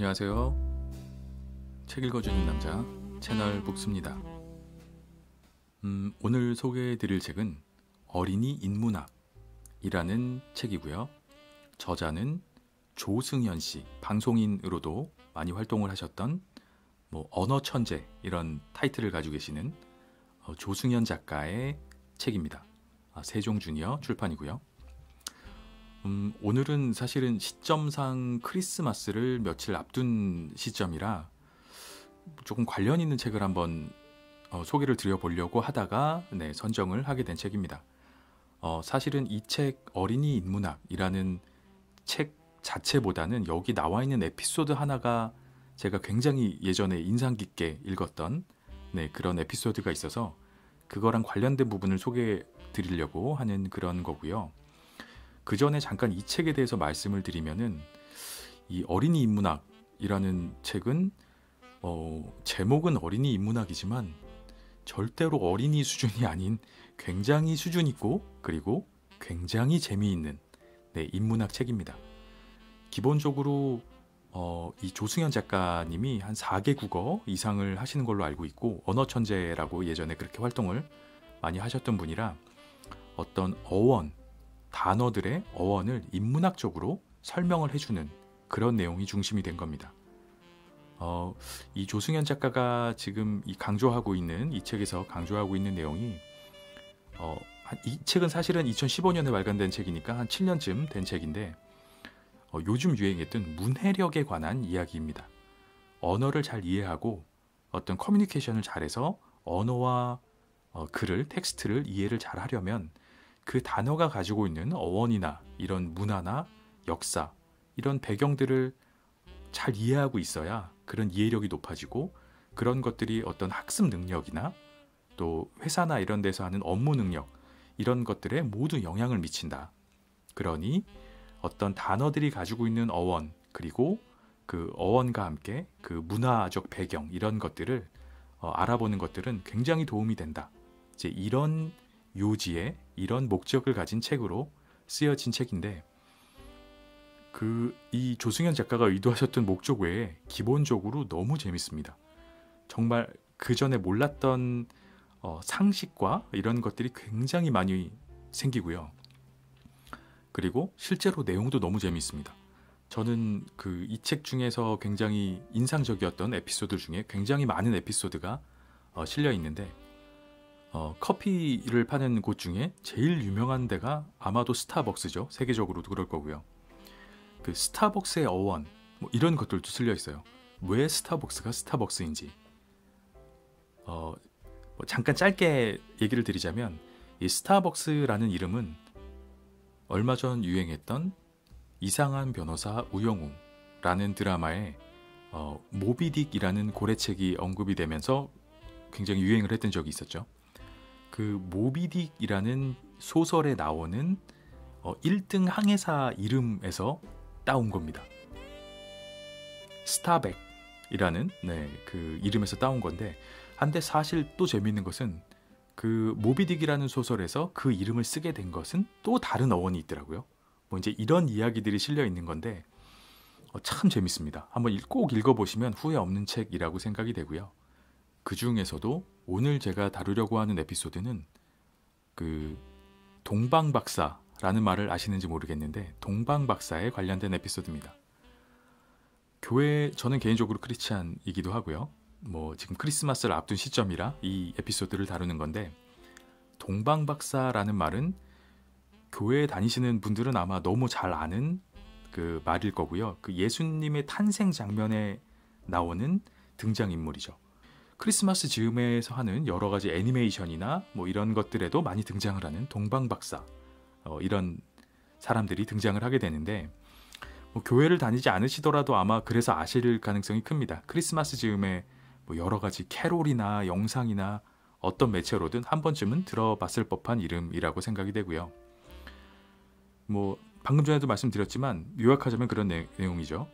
안녕하세요. 책 읽어주는 남자 채널 복수입니다. 오늘 소개해드릴 책은 어린이 인문학이라는 책이고요. 저자는 조승현 씨, 방송인으로도 많이 활동을 하셨던 언어천재 이런 타이틀을 가지고 계시는 조승현 작가의 책입니다. 세종주니어 출판이고요. 오늘은 사실은 시점상 크리스마스를 며칠 앞둔 시점이라 조금 관련 있는 책을 한번 소개를 드려보려고 하다가 선정을 하게 된 책입니다. 사실은 이 책 어린이 인문학이라는 책 자체보다는 여기 나와 있는 에피소드 하나가 제가 굉장히 예전에 인상 깊게 읽었던 그런 에피소드가 있어서 그거랑 관련된 부분을 소개해 드리려고 하는 그런 거고요. 그 전에 잠깐 이 책에 대해서 말씀을 드리면은 이 어린이 인문학이라는 책은 제목은 어린이 인문학이지만 절대로 어린이 수준이 아닌 굉장히 수준 있고 그리고 굉장히 재미있는 인문학 책입니다. 기본적으로 이 조승현 작가님이 한 4개 국어 이상을 하시는 걸로 알고 있고 언어천재라고 예전에 그렇게 활동을 많이 하셨던 분이라 어떤 단어들의 어원을 인문학적으로 설명을 해주는 그런 내용이 중심이 된 겁니다. 이 조승현 작가가 지금 이 책에서 강조하고 있는 내용이 이 책은 사실은 2015년에 발간된 책이니까 한 7년쯤 된 책인데 요즘 유행했던 문해력에 관한 이야기입니다. 언어를 잘 이해하고 어떤 커뮤니케이션을 잘해서 언어와 글을, 텍스트를 이해를 잘 하려면 그 단어가 가지고 있는 어원이나 이런 문화나 역사, 이런 배경들을 잘 이해하고 있어야 그런 이해력이 높아지고 그런 것들이 어떤 학습 능력이나 또 회사나 이런 데서 하는 업무 능력, 이런 것들에 모두 영향을 미친다. 그러니 어떤 단어들이 가지고 있는 어원, 그리고 그 어원과 함께 그 문화적 배경, 이런 것들을 알아보는 것들은 굉장히 도움이 된다. 이제 이런 요지에 이런 목적을 가진 책으로 쓰여진 책인데 이 조승현 작가가 의도하셨던 목적 외에 기본적으로 너무 재밌습니다. 정말 그 전에 몰랐던 상식과 이런 것들이 굉장히 많이 생기고요. 그리고 실제로 내용도 너무 재밌습니다. 저는 이 책 중에서 굉장히 인상적이었던 에피소드 중에 굉장히 많은 에피소드가 실려 있는데 커피를 파는 곳 중에 제일 유명한 데가 아마도 스타벅스죠. 세계적으로도 그럴 거고요. 그 스타벅스의 어원 이런 것들도 실려 있어요. 왜 스타벅스가 스타벅스인지 잠깐 짧게 얘기를 드리자면 이 스타벅스라는 이름은 얼마 전 유행했던 이상한 변호사 우영우라는 드라마에 모비딕이라는 고래책이 언급이 되면서 굉장히 유행을 했던 적이 있었죠. 그 모비딕이라는 소설에 나오는 1등 항해사 이름에서 따온 겁니다. 스타백이라는 그 이름에서 따온 건데, 한데 사실 또 재미있는 것은 그 모비딕이라는 소설에서 그 이름을 쓰게 된 것은 또 다른 어원이 있더라고요. 이제 이런 이야기들이 실려 있는 건데 참 재밌습니다. 한번 꼭 읽어보시면 후회 없는 책이라고 생각이 되고요. 그 중에서도 오늘 제가 다루려고 하는 에피소드는 그 동방박사라는 말을 아시는지 모르겠는데 동방박사에 관련된 에피소드입니다. 저는 개인적으로 크리스찬이기도 하고요. 지금 크리스마스를 앞둔 시점이라 이 에피소드를 다루는 건데, 동방박사라는 말은 교회에 다니시는 분들은 아마 너무 잘 아는 그 말일 거고요. 그 예수님의 탄생 장면에 나오는 등장인물이죠. 크리스마스 즈음에서 하는 여러 가지 애니메이션이나 이런 것들에도 많이 등장을 하는 동방박사, 이런 사람들이 등장을 하게 되는데 교회를 다니지 않으시더라도 아마 그래서 아실 가능성이 큽니다. 크리스마스 즈음에 여러 가지 캐롤이나 영상이나 어떤 매체로든 한 번쯤은 들어봤을 법한 이름이라고 생각이 되고요. 방금 전에도 말씀드렸지만 요약하자면 그런 내용이죠.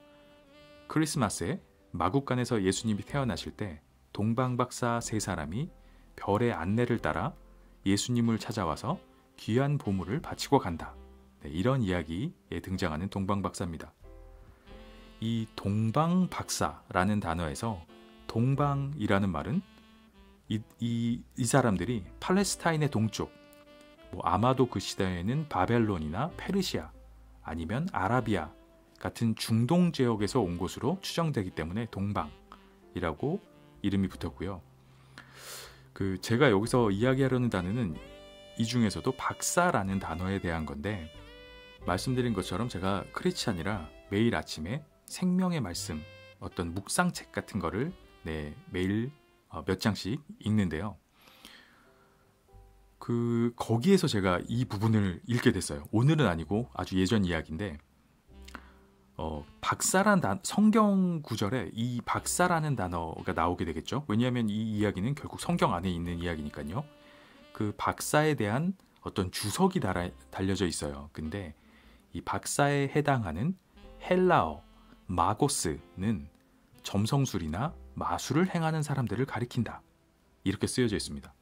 크리스마스에 마국간에서 예수님이 태어나실 때 동방박사 3사람이 별의 안내를 따라 예수님을 찾아와서 귀한 보물을 바치고 간다. 이런 이야기에 등장하는 동방박사입니다. 이 동방박사라는 단어에서 동방이라는 말은 이 사람들이 팔레스타인의 동쪽, 아마도 그 시대에는 바벨론이나 페르시아 아니면 아라비아 같은 중동 지역에서 온 것으로 추정되기 때문에 동방이라고 이름이 붙었고요. 제가 여기서 이야기하려는 단어는 이 중에서도 박사라는 단어에 대한 건데, 말씀드린 것처럼 제가 크리스찬이라 매일 아침에 생명의 말씀, 어떤 묵상책 같은 거를 매일 몇 장씩 읽는데요. 거기에서 제가 이 부분을 읽게 됐어요. 오늘은 아니고 아주 예전 이야기인데, 박사란 성경 구절에 이 박사라는 단어가 나오게 되겠죠. 왜냐하면 이 이야기는 결국 성경 안에 있는 이야기니까요. 그 박사에 대한 어떤 주석이 달려져 있어요. 근데 이 박사에 해당하는 헬라어 마고스는 점성술이나 마술을 행하는 사람들을 가리킨다. 이렇게 쓰여져 있습니다.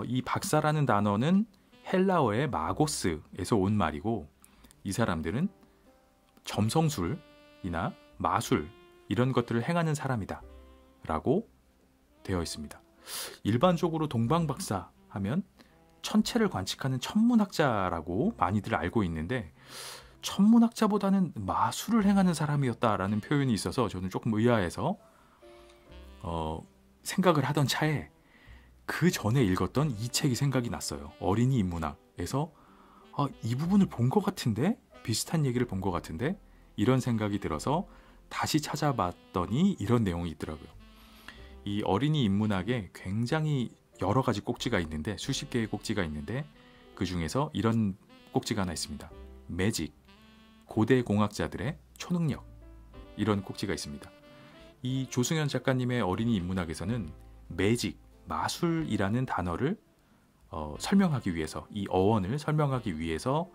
이 박사라는 단어는 헬라어의 마고스에서 온 말이고, 이 사람들은 점성술이나 마술 이런 것들을 행하는 사람이다 라고 되어 있습니다. 일반적으로 동방박사 하면 천체를 관측하는 천문학자라고 많이들 알고 있는데, 천문학자보다는 마술을 행하는 사람이었다라는 표현이 있어서 저는 조금 의아해서 생각을 하던 차에 그 전에 읽었던 이 책이 생각이 났어요. 어린이 인문학에서 이 부분을 본 것 같은데, 비슷한 얘기를 본 것 같은데, 이런 생각이 들어서 다시 찾아봤더니 이런 내용이 있더라고요. 이 어린이 인문학에 굉장히 여러 가지 꼭지가 있는데, 수십 개의 꼭지가 있는데, 그 중에서 이런 꼭지가 하나 있습니다. 매직, 고대 공학자들의 초능력, 이런 꼭지가 있습니다. 이 조승현 작가님의 어린이 인문학에서는 매직, 마술이라는 단어를 설명하기 위해서, 이 어원을 설명하기 위해서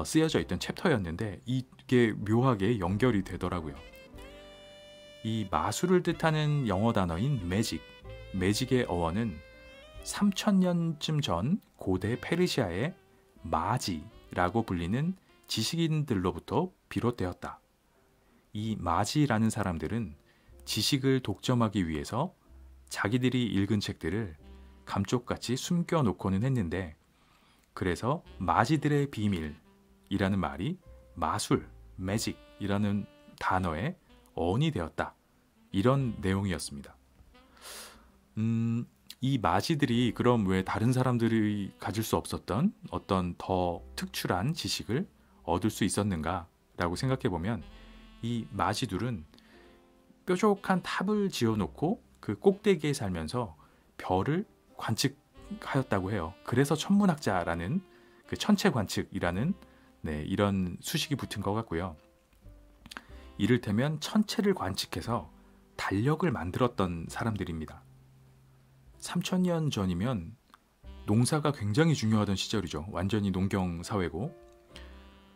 쓰여져 있던 챕터였는데, 이게 묘하게 연결이 되더라고요. 이 마술을 뜻하는 영어 단어인 매직의 어원은 3000년쯤 전 고대 페르시아의 마지라고 불리는 지식인들로부터 비롯되었다. 이 마지라는 사람들은 지식을 독점하기 위해서 자기들이 읽은 책들을 감쪽같이 숨겨놓고는 했는데, 그래서 마지들의 비밀이라는 말이 마술, 매직이라는 단어의 어원이 되었다. 이런 내용이었습니다. 이 마지들이 그럼 왜 다른 사람들이 가질 수 없었던 어떤 더 특출한 지식을 얻을 수 있었는가라고 생각해보면, 이 마지들은 뾰족한 탑을 지어놓고 그 꼭대기에 살면서 별을 관측하였다고 해요. 그래서 천문학자라는 그 천체 관측이라는 이런 수식이 붙은 것 같고요. 이를테면 천체를 관측해서 달력을 만들었던 사람들입니다. 3000년 전이면 농사가 굉장히 중요하던 시절이죠. 완전히 농경 사회고,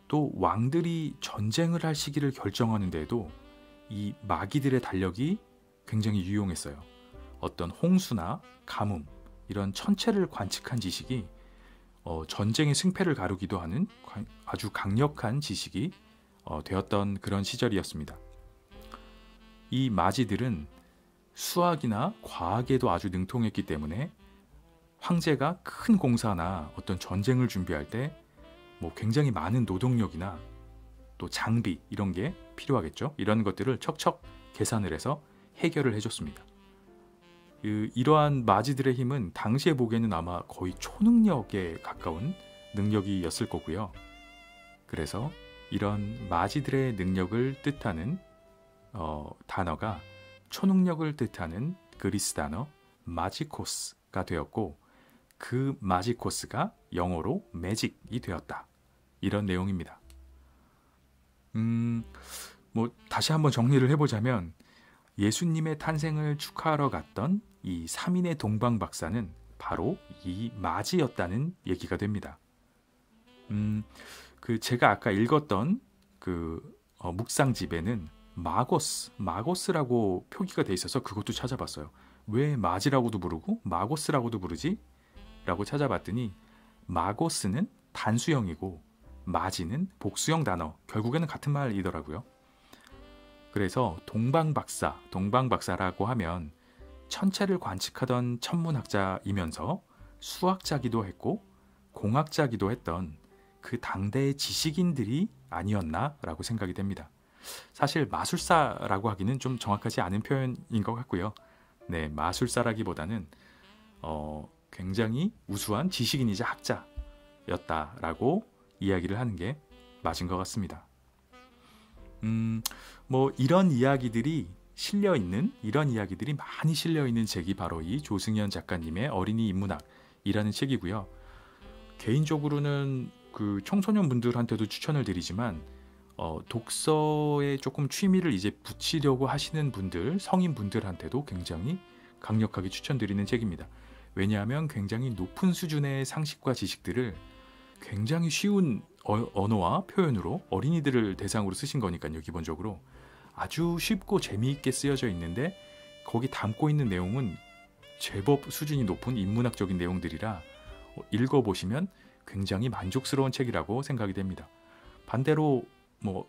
또 왕들이 전쟁을 할 시기를 결정하는 데에도 이 마기들의 달력이 굉장히 유용했어요. 어떤 홍수나 가뭄, 이런 천체를 관측한 지식이 전쟁의 승패를 가르기도 하는 아주 강력한 지식이 되었던 그런 시절이었습니다. 이 마지들은 수학이나 과학에도 아주 능통했기 때문에 황제가 큰 공사나 어떤 전쟁을 준비할 때 굉장히 많은 노동력이나 또 장비 이런 게 필요하겠죠. 이런 것들을 척척 계산을 해서 해결을 해줬습니다. 이러한 마지들의 힘은 당시에 보기에는 아마 거의 초능력에 가까운 능력이었을 거고요. 그래서 이런 마지들의 능력을 뜻하는 단어가 초능력을 뜻하는 그리스 단어 마지코스가 되었고, 그 마지코스가 영어로 매직이 되었다. 이런 내용입니다. 다시 한번 정리를 해보자면, 예수님의 탄생을 축하하러 갔던 이 3인의 동방 박사는 바로 이 마지였다는 얘기가 됩니다. 제가 아까 읽었던 묵상집에는 마고스라고 표기가 돼 있어서 그것도 찾아봤어요. 왜 마지라고도 부르고 마고스라고도 부르지? 라고 찾아봤더니, 마고스는 단수형이고 마지는 복수형 단어, 결국에는 같은 말이더라고요. 그래서 동방박사라고 하면 천체를 관측하던 천문학자이면서 수학자기도 했고 공학자기도 했던 그 당대의 지식인들이 아니었나라고 생각이 됩니다. 사실 마술사라고 하기는 좀 정확하지 않은 표현인 것 같고요. 네, 마술사라기보다는 굉장히 우수한 지식인이자 학자였다라고 이야기를 하는 게 맞은 것 같습니다. 이런 이야기들이 많이 실려 있는 책이 바로 이 조승연 작가님의 어린이 인문학이라는 책이고요. 개인적으로는 그 청소년분들한테도 추천을 드리지만 독서에 조금 취미를 이제 붙이려고 하시는 분들, 성인분들한테도 굉장히 강력하게 추천드리는 책입니다. 왜냐하면 굉장히 높은 수준의 상식과 지식들을 굉장히 쉬운 언어와 표현으로 어린이들을 대상으로 쓰신 거니까요. 기본적으로 아주 쉽고 재미있게 쓰여져 있는데 거기 담고 있는 내용은 제법 수준이 높은 인문학적인 내용들이라 읽어보시면 굉장히 만족스러운 책이라고 생각이 됩니다. 반대로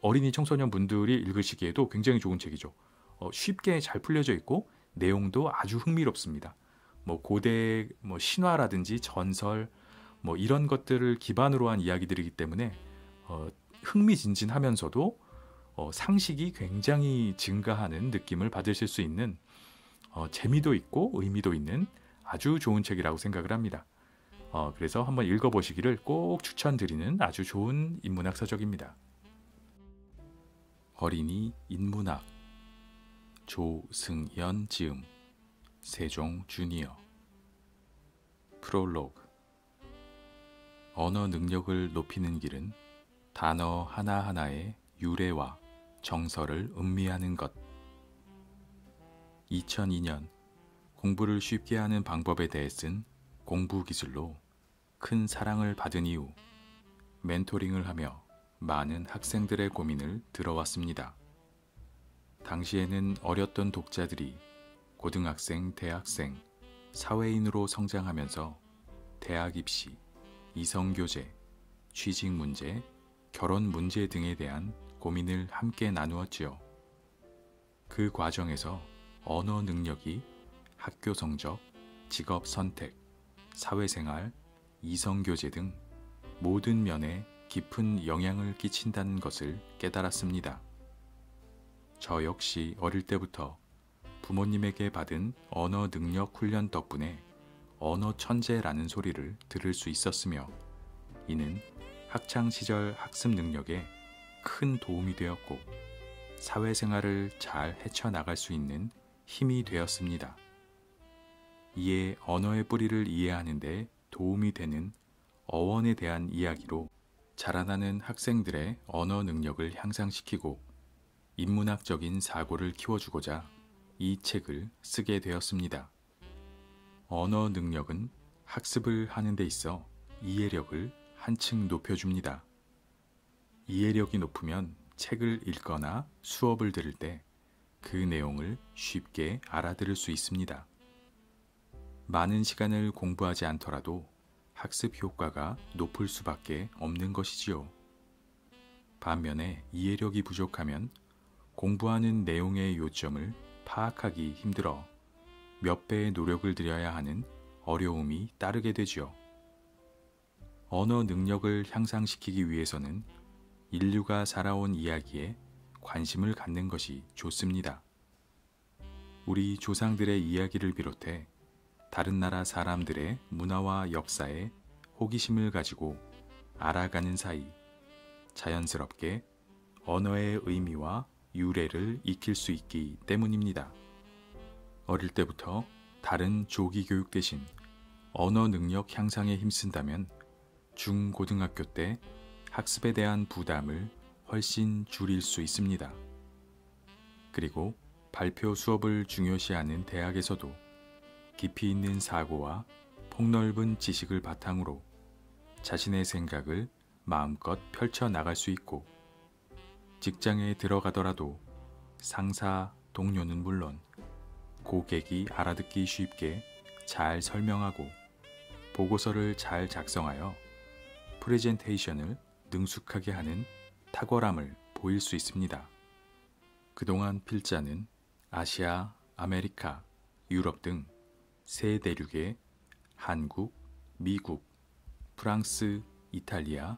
어린이 청소년 분들이 읽으시기에도 굉장히 좋은 책이죠. 쉽게 잘 풀려져 있고 내용도 아주 흥미롭습니다. 고대 신화라든지 전설 이런 것들을 기반으로 한 이야기들이기 때문에 흥미진진하면서도 상식이 굉장히 증가하는 느낌을 받으실 수 있는 재미도 있고 의미도 있는 아주 좋은 책이라고 생각을 합니다. 그래서 한번 읽어보시기를 꼭 추천드리는 아주 좋은 인문학 서적입니다. 어린이 인문학 조승연 지음 세종 주니어 프롤로그 언어 능력을 높이는 길은 단어 하나하나의 유래와 정서를 음미하는 것. 2002년 공부를 쉽게 하는 방법에 대해 쓴 공부 기술로 큰 사랑을 받은 이후 멘토링을 하며 많은 학생들의 고민을 들어왔습니다. 당시에는 어렸던 독자들이 고등학생, 대학생, 사회인으로 성장하면서 대학 입시, 이성교제, 취직 문제, 결혼 문제 등에 대한 고민을 함께 나누었지요. 그 과정에서 언어 능력이 학교 성적, 직업 선택, 사회생활, 이성교제 등 모든 면에 깊은 영향을 끼친다는 것을 깨달았습니다. 저 역시 어릴 때부터 부모님에게 받은 언어 능력 훈련 덕분에 언어 천재라는 소리를 들을 수 있었으며 이는 학창시절 학습 능력에 큰 도움이 되었고 사회생활을 잘 헤쳐나갈 수 있는 힘이 되었습니다. 이에 언어의 뿌리를 이해하는 데 도움이 되는 어원에 대한 이야기로 자라나는 학생들의 언어 능력을 향상시키고 인문학적인 사고를 키워주고자 이 책을 쓰게 되었습니다. 언어 능력은 학습을 하는 데 있어 이해력을 한층 높여줍니다. 이해력이 높으면 책을 읽거나 수업을 들을 때 그 내용을 쉽게 알아들을 수 있습니다. 많은 시간을 공부하지 않더라도 학습 효과가 높을 수밖에 없는 것이지요. 반면에 이해력이 부족하면 공부하는 내용의 요점을 파악하기 힘들어 몇 배의 노력을 들여야 하는 어려움이 따르게 되지요. 언어 능력을 향상시키기 위해서는 인류가 살아온 이야기에 관심을 갖는 것이 좋습니다. 우리 조상들의 이야기를 비롯해 다른 나라 사람들의 문화와 역사에 호기심을 가지고 알아가는 사이 자연스럽게 언어의 의미와 유래를 익힐 수 있기 때문입니다. 어릴 때부터 다른 조기 교육 대신 언어 능력 향상에 힘쓴다면 중고등학교 때 학습에 대한 부담을 훨씬 줄일 수 있습니다. 그리고 발표 수업을 중요시하는 대학에서도 깊이 있는 사고와 폭넓은 지식을 바탕으로 자신의 생각을 마음껏 펼쳐나갈 수 있고 직장에 들어가더라도 상사, 동료는 물론 고객이 알아듣기 쉽게 잘 설명하고 보고서를 잘 작성하여 프레젠테이션을 능숙하게 하는 탁월함을 보일 수 있습니다. 그동안 필자는 아시아, 아메리카, 유럽 등 세 대륙에 한국, 미국, 프랑스, 이탈리아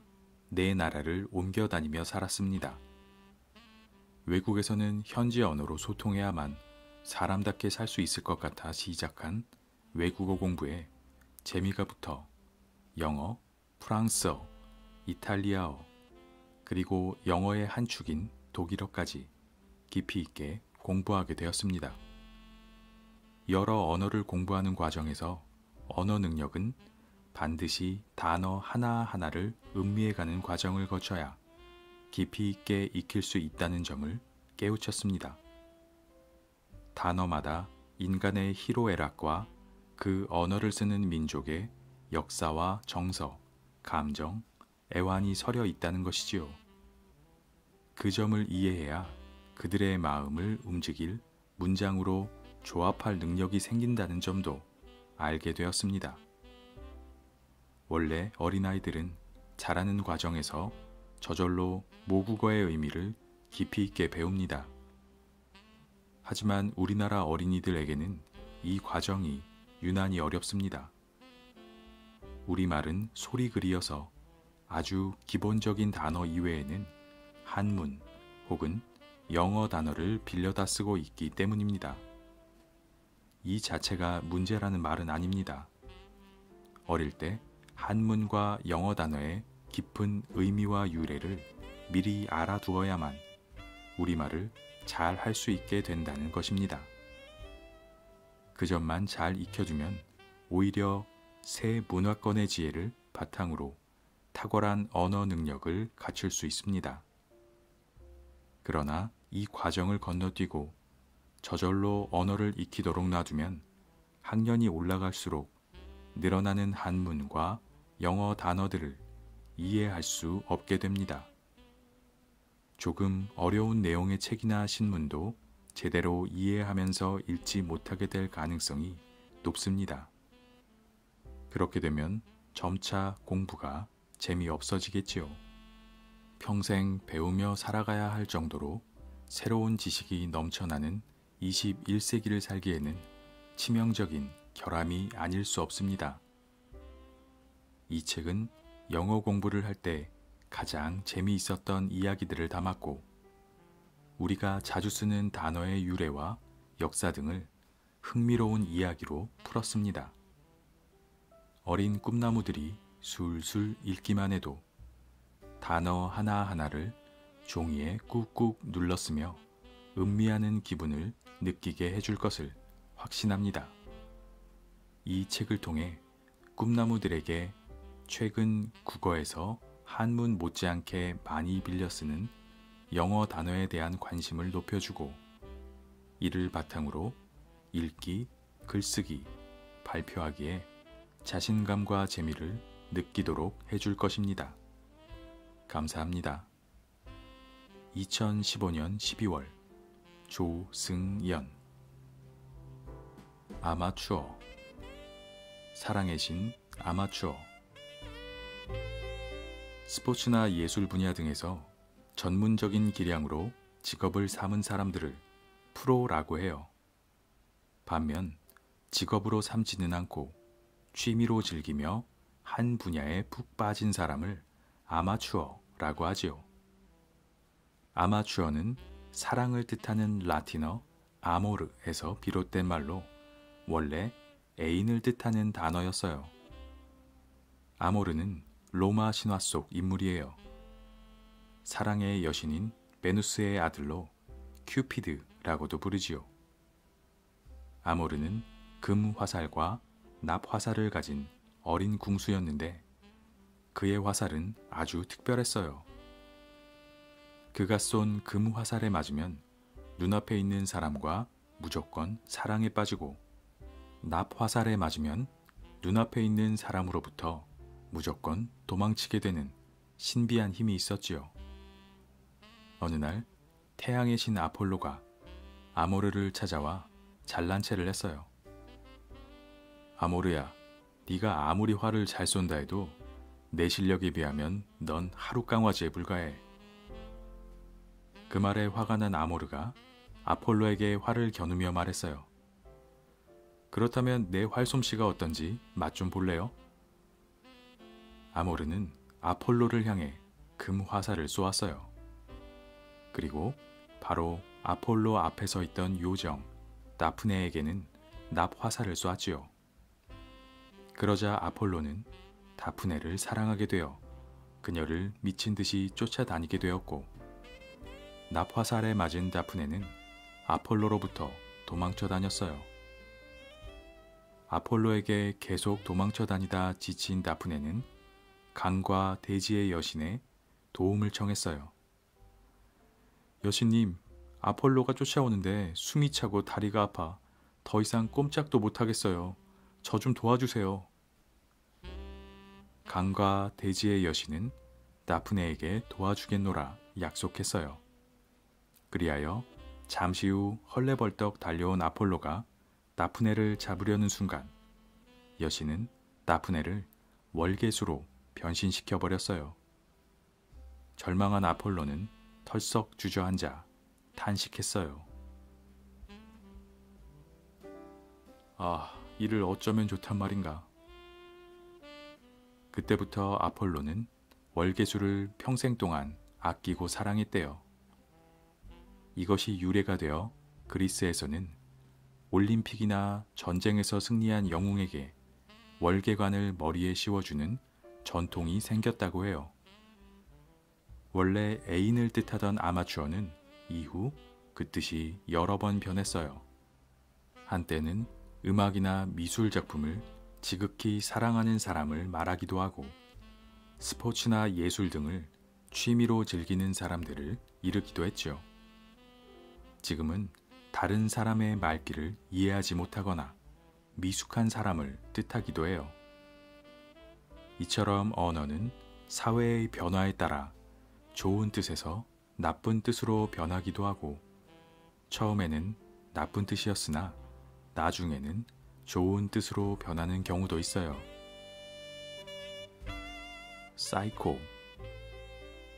네 나라를 옮겨 다니며 살았습니다. 외국에서는 현지 언어로 소통해야만 사람답게 살 수 있을 것 같아 시작한 외국어 공부에 재미가 붙어 영어, 프랑스어, 이탈리아어, 그리고 영어의 한 축인 독일어까지 깊이 있게 공부하게 되었습니다. 여러 언어를 공부하는 과정에서 언어 능력은 반드시 단어 하나하나를 음미해가는 과정을 거쳐야 깊이 있게 익힐 수 있다는 점을 깨우쳤습니다. 단어마다 인간의 희로애락과 그 언어를 쓰는 민족의 역사와 정서, 감정, 애환이 서려 있다는 것이지요. 그 점을 이해해야 그들의 마음을 움직일 문장으로 조합할 능력이 생긴다는 점도 알게 되었습니다. 원래 어린아이들은 자라는 과정에서 저절로 모국어의 의미를 깊이 있게 배웁니다. 하지만 우리나라 어린이들에게는 이 과정이 유난히 어렵습니다. 우리말은 소리글이어서 아주 기본적인 단어 이외에는 한문 혹은 영어 단어를 빌려다 쓰고 있기 때문입니다. 이 자체가 문제라는 말은 아닙니다. 어릴 때 한문과 영어 단어의 깊은 의미와 유래를 미리 알아두어야만 우리말을 잘 할 수 있게 된다는 것입니다. 그 점만 잘 익혀두면 오히려 새 문화권의 지혜를 바탕으로 탁월한 언어 능력을 갖출 수 있습니다. 그러나 이 과정을 건너뛰고 저절로 언어를 익히도록 놔두면 학년이 올라갈수록 늘어나는 한문과 영어 단어들을 이해할 수 없게 됩니다. 조금 어려운 내용의 책이나 신문도 제대로 이해하면서 읽지 못하게 될 가능성이 높습니다. 그렇게 되면 점차 공부가 재미없어지겠지요. 평생 배우며 살아가야 할 정도로 새로운 지식이 넘쳐나는 21세기를 살기에는 치명적인 결함이 아닐 수 없습니다. 이 책은 영어 공부를 할 때 가장 재미있었던 이야기들을 담았고, 우리가 자주 쓰는 단어의 유래와 역사 등을 흥미로운 이야기로 풀었습니다. 어린 꿈나무들이 술술 읽기만 해도 단어 하나하나를 종이에 꾹꾹 눌렀으며 음미하는 기분을 느끼게 해줄 것을 확신합니다. 이 책을 통해 꿈나무들에게 최근 국어에서 한문 못지않게 많이 빌려 쓰는 영어 단어에 대한 관심을 높여주고, 이를 바탕으로 읽기, 글쓰기, 발표하기에 자신감과 재미를 느끼도록 해줄 것입니다. 감사합니다. 2015년 12월 조승연. 아마추어. 사랑의 신 아마추어. 스포츠나 예술 분야 등에서 전문적인 기량으로 직업을 삼은 사람들을 프로라고 해요. 반면 직업으로 삼지는 않고 취미로 즐기며 한 분야에 푹 빠진 사람을 아마추어라고 하지요. 아마추어는 사랑을 뜻하는 라틴어 아모르에서 비롯된 말로 원래 애인을 뜻하는 단어였어요. 아모르는 로마 신화 속 인물이에요. 사랑의 여신인 베누스의 아들로 큐피드라고도 부르지요. 아모르는 금 화살과 납 화살을 가진 어린 궁수였는데 그의 화살은 아주 특별했어요. 그가 쏜 금 화살에 맞으면 눈앞에 있는 사람과 무조건 사랑에 빠지고, 납 화살에 맞으면 눈앞에 있는 사람으로부터 무조건 도망치게 되는 신비한 힘이 있었지요. 어느 날 태양의 신 아폴로가 아모르를 찾아와 잘난 체를 했어요. 아모르야, 네가 아무리 활을 잘 쏜다 해도 내 실력에 비하면 넌 하루 강화지에 불과해. 그 말에 화가 난 아모르가 아폴로에게 활을 겨누며 말했어요. 그렇다면 내 활솜씨가 어떤지 맛 좀 볼래요? 아모르는 아폴로를 향해 금 화살을 쏘았어요. 그리고 바로 아폴로 앞에 서 있던 요정 다프네에게는 납 화살을 쏘았지요. 그러자 아폴로는 다프네를 사랑하게 되어 그녀를 미친 듯이 쫓아다니게 되었고, 납 화살에 맞은 다프네는 아폴로로부터 도망쳐 다녔어요. 아폴로에게 계속 도망쳐 다니다 지친 다프네는 강과 대지의 여신의 도움을 청했어요. 여신님, 아폴로가 쫓아오는데 숨이 차고 다리가 아파 더 이상 꼼짝도 못하겠어요. 저 좀 도와주세요. 강과 대지의 여신은 다프네에게 도와주겠노라 약속했어요. 그리하여 잠시 후 헐레벌떡 달려온 아폴로가 다프네를 잡으려는 순간 여신은 다프네를 월계수로 변신시켜 버렸어요. 절망한 아폴로는 털썩 주저앉아 탄식했어요. 아, 이를 어쩌면 좋단 말인가. 그때부터 아폴로는 월계수를 평생 동안 아끼고 사랑했대요. 이것이 유래가 되어 그리스에서는 올림픽이나 전쟁에서 승리한 영웅에게 월계관을 머리에 씌워주는 전통이 생겼다고 해요. 원래 애인을 뜻하던 아마추어는 이후 그 뜻이 여러 번 변했어요. 한때는 음악이나 미술 작품을 지극히 사랑하는 사람을 말하기도 하고, 스포츠나 예술 등을 취미로 즐기는 사람들을 이르기도 했죠. 지금은 다른 사람의 말귀를 이해하지 못하거나 미숙한 사람을 뜻하기도 해요. 이처럼 언어는 사회의 변화에 따라 좋은 뜻에서 나쁜 뜻으로 변하기도 하고, 처음에는 나쁜 뜻이었으나 나중에는 좋은 뜻으로 변하는 경우도 있어요. 사이코,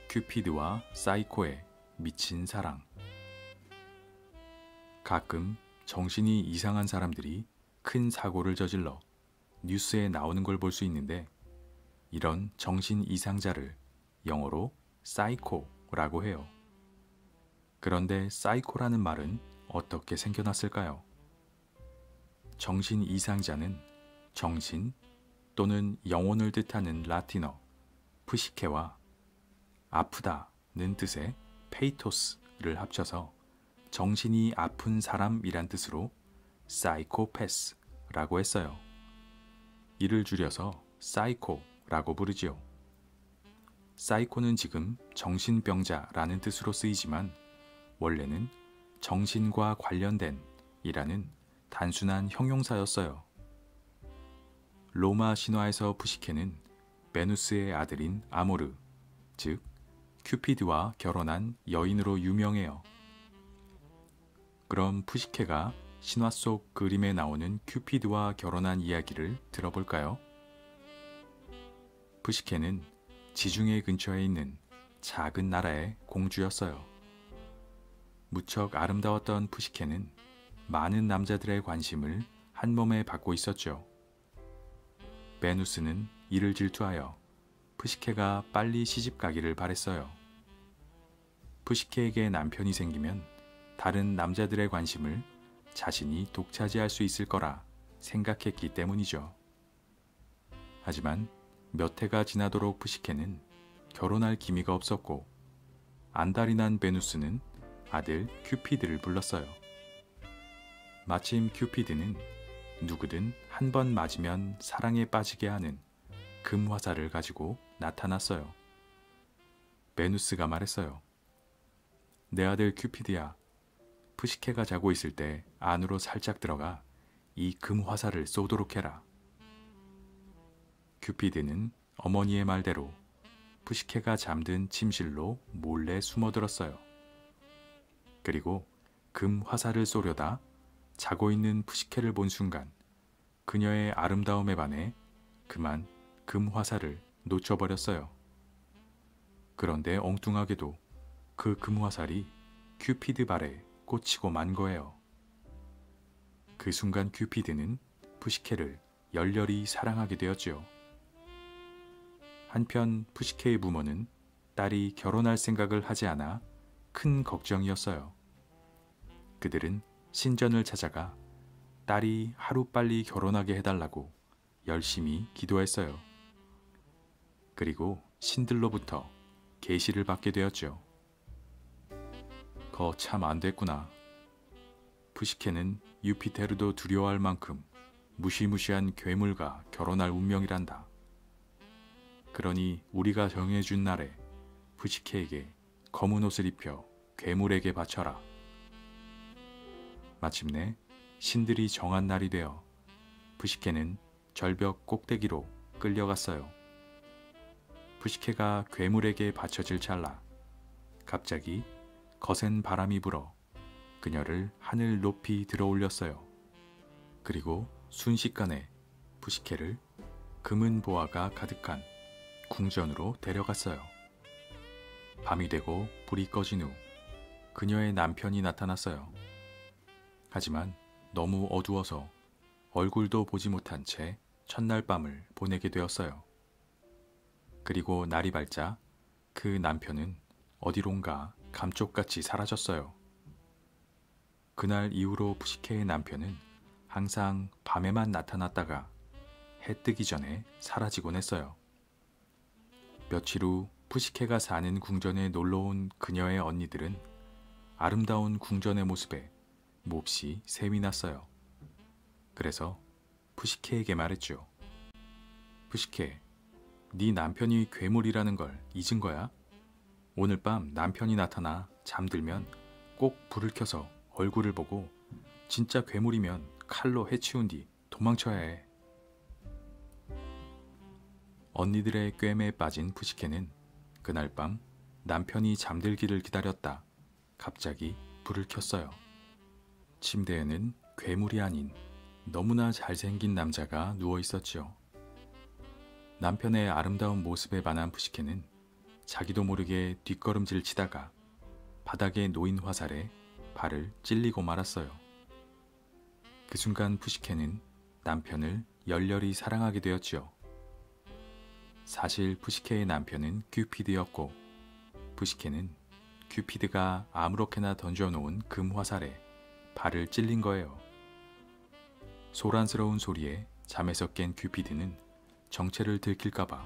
큐피드와 사이코의 미친 사랑. 가끔 정신이 이상한 사람들이 큰 사고를 저질러 뉴스에 나오는 걸 볼 수 있는데, 이런 정신 이상자를 영어로 사이코라고 해요. 그런데 사이코라는 말은 어떻게 생겨났을까요? 정신 이상자는 정신 또는 영혼을 뜻하는 라틴어 푸시케와 아프다는 뜻의 페이토스를 합쳐서 정신이 아픈 사람이란 뜻으로 사이코패스라고 했어요. 이를 줄여서 사이코라고 부르지요. 사이코는 지금 정신병자라는 뜻으로 쓰이지만 원래는 정신과 관련된 이라는 단순한 형용사였어요. 로마 신화에서 푸시케는 베누스의 아들인 아모르, 즉 큐피드와 결혼한 여인으로 유명해요. 그럼 푸시케가 신화 속 그림에 나오는 큐피드와 결혼한 이야기를 들어볼까요? 푸시케는 지중해 근처에 있는 작은 나라의 공주였어요. 무척 아름다웠던 푸시케는 많은 남자들의 관심을 한 몸에 받고 있었죠. 베누스는 이를 질투하여 푸시케가 빨리 시집 가기를 바랬어요. 푸시케에게 남편이 생기면 다른 남자들의 관심을 자신이 독차지할 수 있을 거라 생각했기 때문이죠. 하지만 몇 해가 지나도록 푸시케는 결혼할 기미가 없었고, 안달이 난 베누스는 아들 큐피드를 불렀어요. 마침 큐피드는 누구든 한 번 맞으면 사랑에 빠지게 하는 금 화살을 가지고 나타났어요. 베누스가 말했어요. 내 아들 큐피드야, 푸시케가 자고 있을 때 안으로 살짝 들어가 이 금 화살을 쏘도록 해라. 큐피드는 어머니의 말대로 푸시케가 잠든 침실로 몰래 숨어들었어요. 그리고 금 화살을 쏘려다 자고 있는 푸시케를 본 순간 그녀의 아름다움에 반해 그만 금 화살을 놓쳐버렸어요. 그런데 엉뚱하게도 그 금 화살이 큐피드 발에 꽂히고 만 거예요. 그 순간 큐피드는 푸시케를 열렬히 사랑하게 되었죠. 한편 푸시케의 부모는 딸이 결혼할 생각을 하지 않아 큰 걱정이었어요. 그들은 신전을 찾아가 딸이 하루빨리 결혼하게 해달라고 열심히 기도했어요. 그리고 신들로부터 계시를 받게 되었죠. 거 참 안 됐구나. 푸시케는 유피테르도 두려워할 만큼 무시무시한 괴물과 결혼할 운명이란다. 그러니 우리가 정해준 날에 푸시케에게 검은 옷을 입혀 괴물에게 바쳐라. 마침내 신들이 정한 날이 되어 푸시케는 절벽 꼭대기로 끌려갔어요. 푸시케가 괴물에게 바쳐질 찰나 갑자기 거센 바람이 불어 그녀를 하늘 높이 들어올렸어요. 그리고 순식간에 푸시케를 금은 보화가 가득한 궁전으로 데려갔어요. 밤이 되고 불이 꺼진 후 그녀의 남편이 나타났어요. 하지만 너무 어두워서 얼굴도 보지 못한 채 첫날 밤을 보내게 되었어요. 그리고 날이 밝자 그 남편은 어디론가 감쪽같이 사라졌어요. 그날 이후로 푸시케의 남편은 항상 밤에만 나타났다가 해 뜨기 전에 사라지곤 했어요. 며칠 후 푸시케가 사는 궁전에 놀러온 그녀의 언니들은 아름다운 궁전의 모습에 몹시 셈이 났어요. 그래서 푸시케에게 말했죠. 푸시케, 네 남편이 괴물이라는 걸 잊은 거야? 오늘 밤 남편이 나타나 잠들면 꼭 불을 켜서 얼굴을 보고 진짜 괴물이면 칼로 해치운 뒤 도망쳐야 해. 언니들의 꿰매에 빠진 푸시케는 그날 밤 남편이 잠들기를 기다렸다 갑자기 불을 켰어요. 침대에는 괴물이 아닌 너무나 잘생긴 남자가 누워 있었지요. 남편의 아름다운 모습에 반한 푸시케는 자기도 모르게 뒷걸음질 치다가 바닥에 놓인 화살에 발을 찔리고 말았어요. 그 순간 푸시케는 남편을 열렬히 사랑하게 되었지요. 사실 푸시케의 남편은 큐피드였고 푸시케는 큐피드가 아무렇게나 던져놓은 금 화살에 발을 찔린 거예요. 소란스러운 소리에 잠에서 깬 큐피드는 정체를 들킬까봐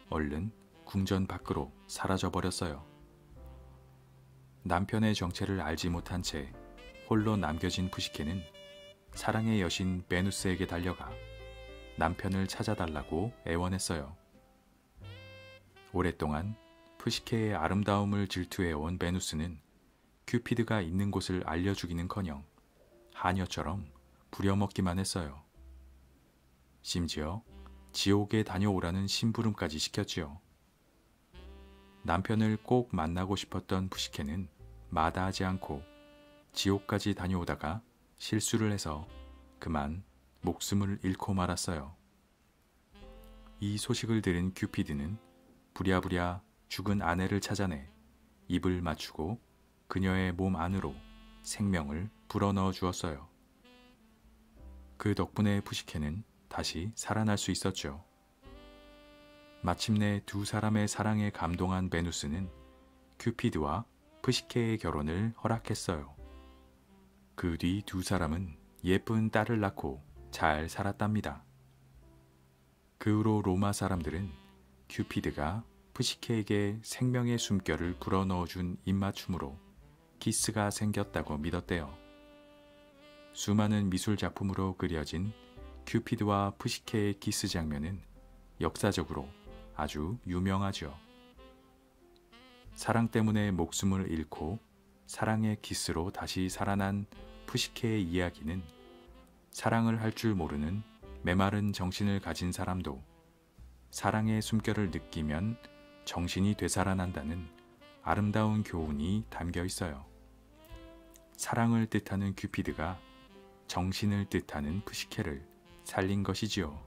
얼른 궁전 밖으로 사라져버렸어요. 남편의 정체를 알지 못한 채 홀로 남겨진 푸시케는 사랑의 여신 베누스에게 달려가 남편을 찾아달라고 애원했어요. 오랫동안 푸시케의 아름다움을 질투해온 베누스는 큐피드가 있는 곳을 알려주기는커녕 하녀처럼 부려먹기만 했어요. 심지어 지옥에 다녀오라는 심부름까지 시켰지요. 남편을 꼭 만나고 싶었던 푸시케는 마다하지 않고 지옥까지 다녀오다가 실수를 해서 그만 목숨을 잃고 말았어요. 이 소식을 들은 큐피드는 부랴부랴 죽은 아내를 찾아내 입을 맞추고 그녀의 몸 안으로 생명을 불어넣어 주었어요. 그 덕분에 푸시케는 다시 살아날 수 있었죠. 마침내 두 사람의 사랑에 감동한 베누스는 큐피드와 푸시케의 결혼을 허락했어요. 그 뒤 두 사람은 예쁜 딸을 낳고 잘 살았답니다. 그 후로 로마 사람들은 큐피드가 푸시케에게 생명의 숨결을 불어넣어준 입맞춤으로 키스가 생겼다고 믿었대요. 수많은 미술 작품으로 그려진 큐피드와 푸시케의 키스 장면은 역사적으로 아주 유명하죠. 사랑 때문에 목숨을 잃고 사랑의 키스로 다시 살아난 푸시케의 이야기는 사랑을 할 줄 모르는 메마른 정신을 가진 사람도 사랑의 숨결을 느끼면 정신이 되살아난다는 아름다운 교훈이 담겨 있어요. 사랑을 뜻하는 큐피드가 정신을 뜻하는 푸시케를 살린 것이지요.